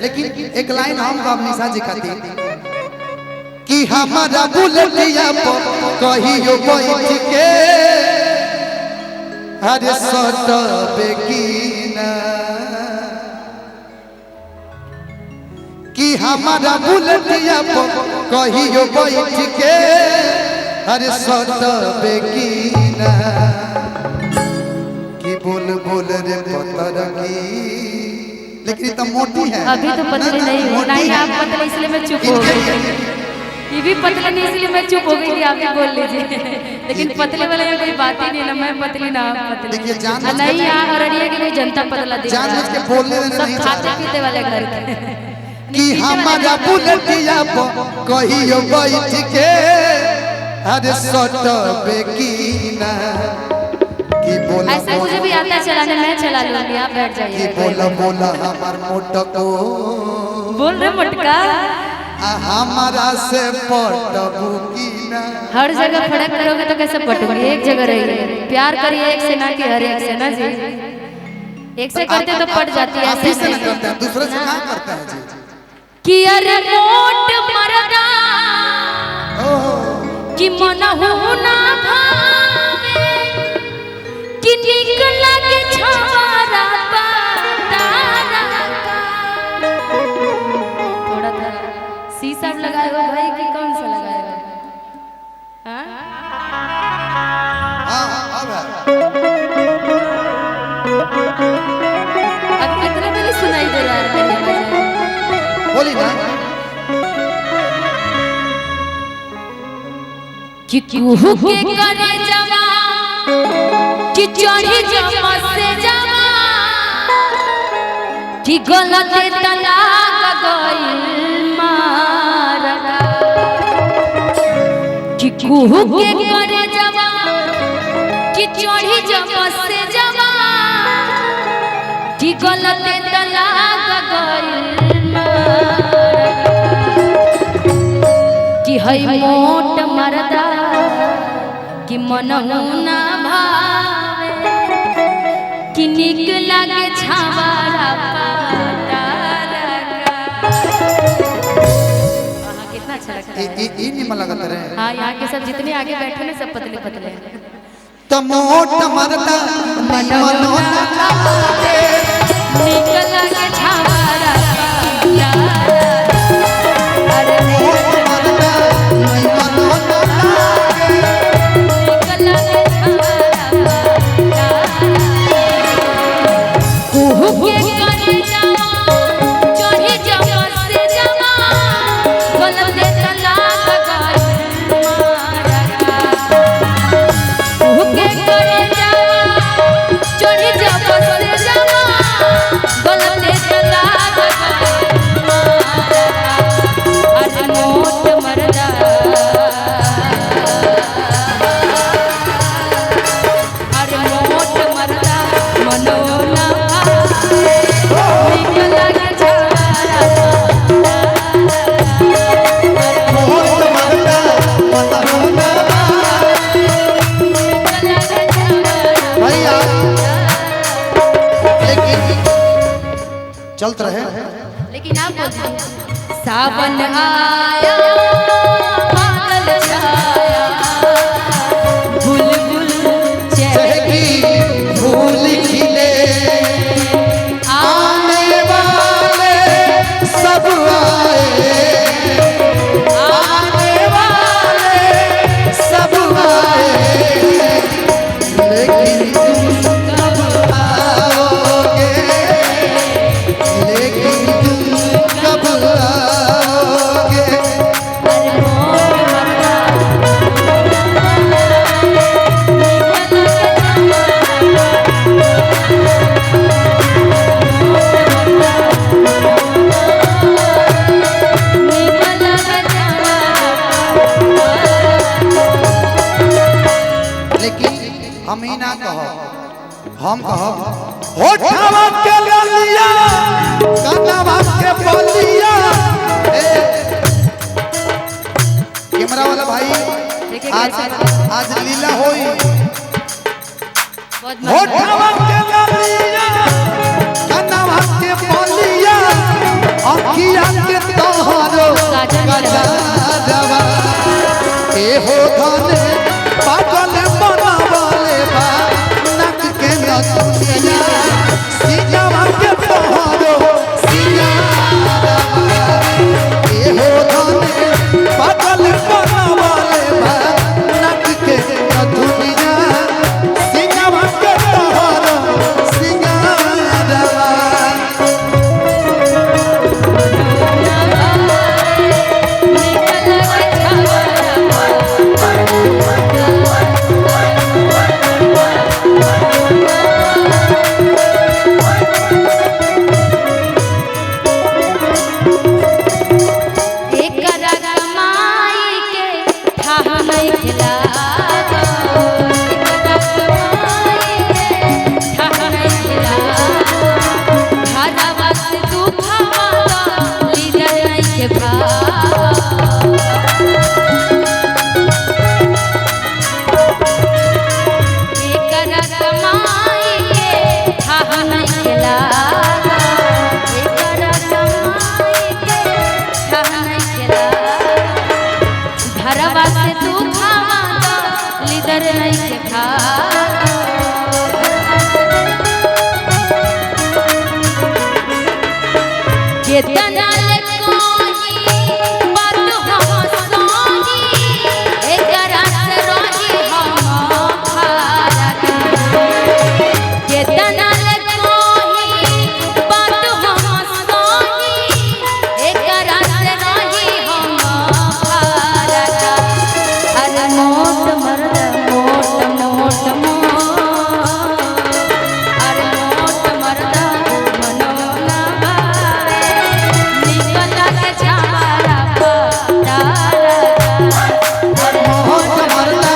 लेकिन एक लाइन हम गाँव निशा जी खाती कि हमारा बुलेटिया कहियो बैठ के अरे सटबे की ना कि हमारा बुलेटिया कहियो बैठ के अरे सटबे की ना कि बोल बोल रे पतर की। लेकिन तो मोटी है अभी तो पतली नहीं आप पतले इसलिए मैं चुप हो गई। ये भी पतला नहीं इसलिए मैं चुप हो गई कि आप ही बोल लीजिए। लेकिन पतले वाले में कोई बात ही नहीं ना, मैं पतली ना पतली नहीं। यहाँ अररिया की कोई जनता पतला जानबूझ के बोलने सब खाते पीते वाले घर के कि हमारा बुलेटिया कहियो बैठ के अरे सटबे की ना कि बोला ऐसे मुझे भी आता चलाने, मैं चला लूंगी, आप बैठ जाइए। कि बोला बोला हमार मोटको बोल रहे मोटका हमारा से पटबू की ना। हर जगह फड़क करोगे तो कैसे पटोगे? एक जगह रहिए, प्यार करिए एक से ना कि हर एक से ना जी। एक से करते तो पट जाती है, ऐसे नहीं करते हैं, दूसरे से क्या करते हैं जी? कि अरे मोट मरदा कि मन हो ना भावे कि निक लगे छारा पातारा का। थोड़ा था शीशा लगाएगा भाई कि कौन सा लगाएगा? अब कितना भी सुनाई दे रहा है, बोली ना कि कुहू के करे जवा कि चढ़ी जमा से जवा कि गलत तलाक गइल मारगा कि कुहू के करे जवा कि चढ़ी जमा से जवा कि गलत तलाक गइल मारगा कि हई मोट मरदा कि मन ना भावे कि निक लागे छावारा पातारा का। कितना अच्छा लगता है। ये नहीं मन लगता रहे। हाँ, यहाँ के सब जितने आगे बैठे ना सब पतले पतले हैं। तो मोट मरदा मन ना भावे निक लागे छावारा पातारा। अरे मोट मरदा मन ना चलते रहे। लेकिन आप बोलते सावन आया बादल छाया बुलबुल चहकी फूल खिले आने वाले सब आए आने वाले सब आए लेकिन तुम कब आओगे लेकिन तुम कब आओगे। लेकिन हम ही ना कहो, हम कहो होठवा के लिया कनवा के बोलिया। कैमरा वाला भाई आज लीला होई होठवा के लिया कनवा के बोलिया। केतना ले कोही बात हम सोही एकरा से रही हम खारा केतना ले कोही बात हम सोही एकरा से रही हम खारा अरे मोट मरदा मोट मोट अरे मोट मरदा मनोना बारे निकल के छामारा पतारा अरे मोट मरदा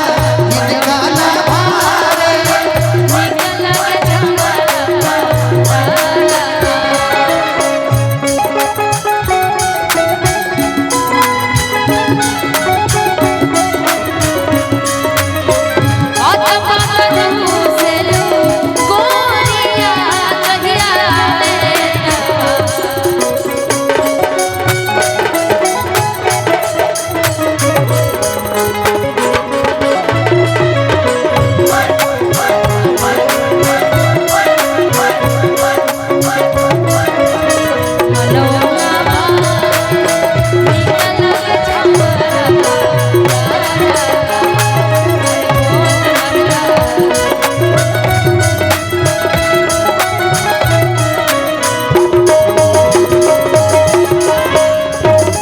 निकाला भारे निकल के छामारा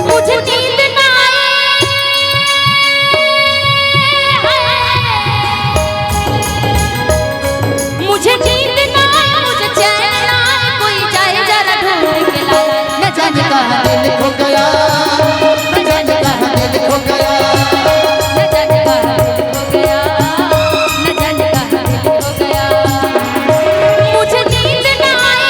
मुझे नींद ना आए मुझे चैन ना आए कोई जाए जरा ढूंढ के लाए न जाने कहाँ दिल खो गया न जाने कहाँ दिल खो गया न जाने कहाँ दिल खो गया न जाने कहाँ दिल खो गया मुझे नींद ना आए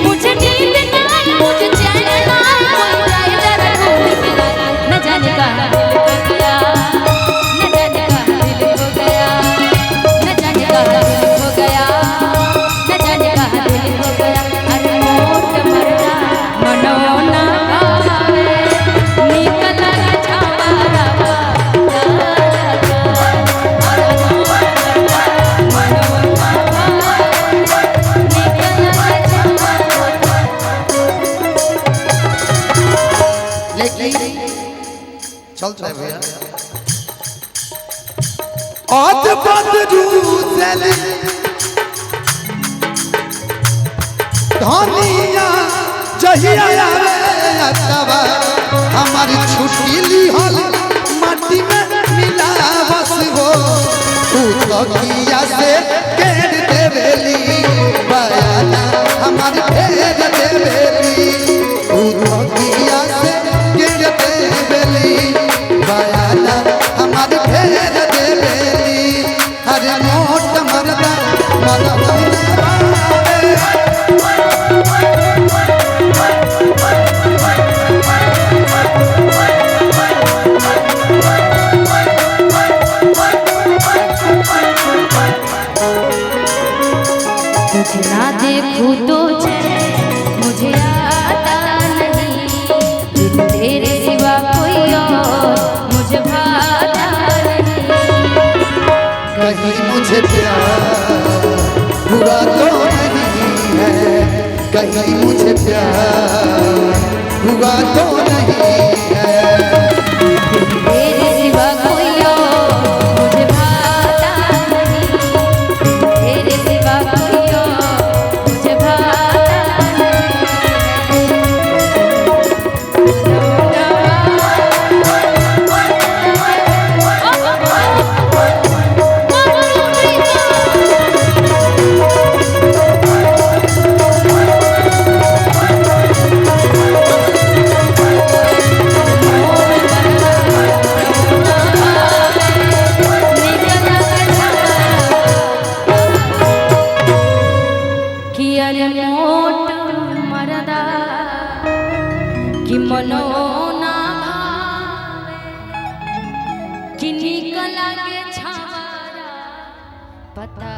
मुझे नींद ना आए मुझे चैन ना आए कोई जाए जरा ढूंढ के लाए न जाने कहाँ दिल खो गया न जाने कहाँ दिल खो गया न जाने कहाँ दिल खो गया न जाने कहाँ दिल खो गया अरे मोट मरदा मनोना भावे निकल के छामारा पतारा अरे मोट मरदा मनोना भावे निकल के छामारा लेकिन चल चल भैया आज बदरूसले धनिया जहिया आवे अतवा हमारी छुट्टी ली हल माटी में मिला बस हो तू तकिया से केड़ देवेली बयाना हमारी फेर देवेली तू तकिया से केड़ देवेली बयाना हमारी फेर देवेली अरे मोट मरदा मनोना भावे तुझे ना देखूं तो मुझे आता नहीं बिन तेरे सिवा कोई और मुझे भाता नहीं कहीं मुझे प्यार हुआ तो नहीं है कहीं मुझे प्यार हुआ तो नहीं है तेरे सिवा कोई और मुझे भाता नहीं तेरे सिवा कोई और मुझे भाता कि अरे मोट मरदा कि मनोना भावे कि निकल के छामारा पता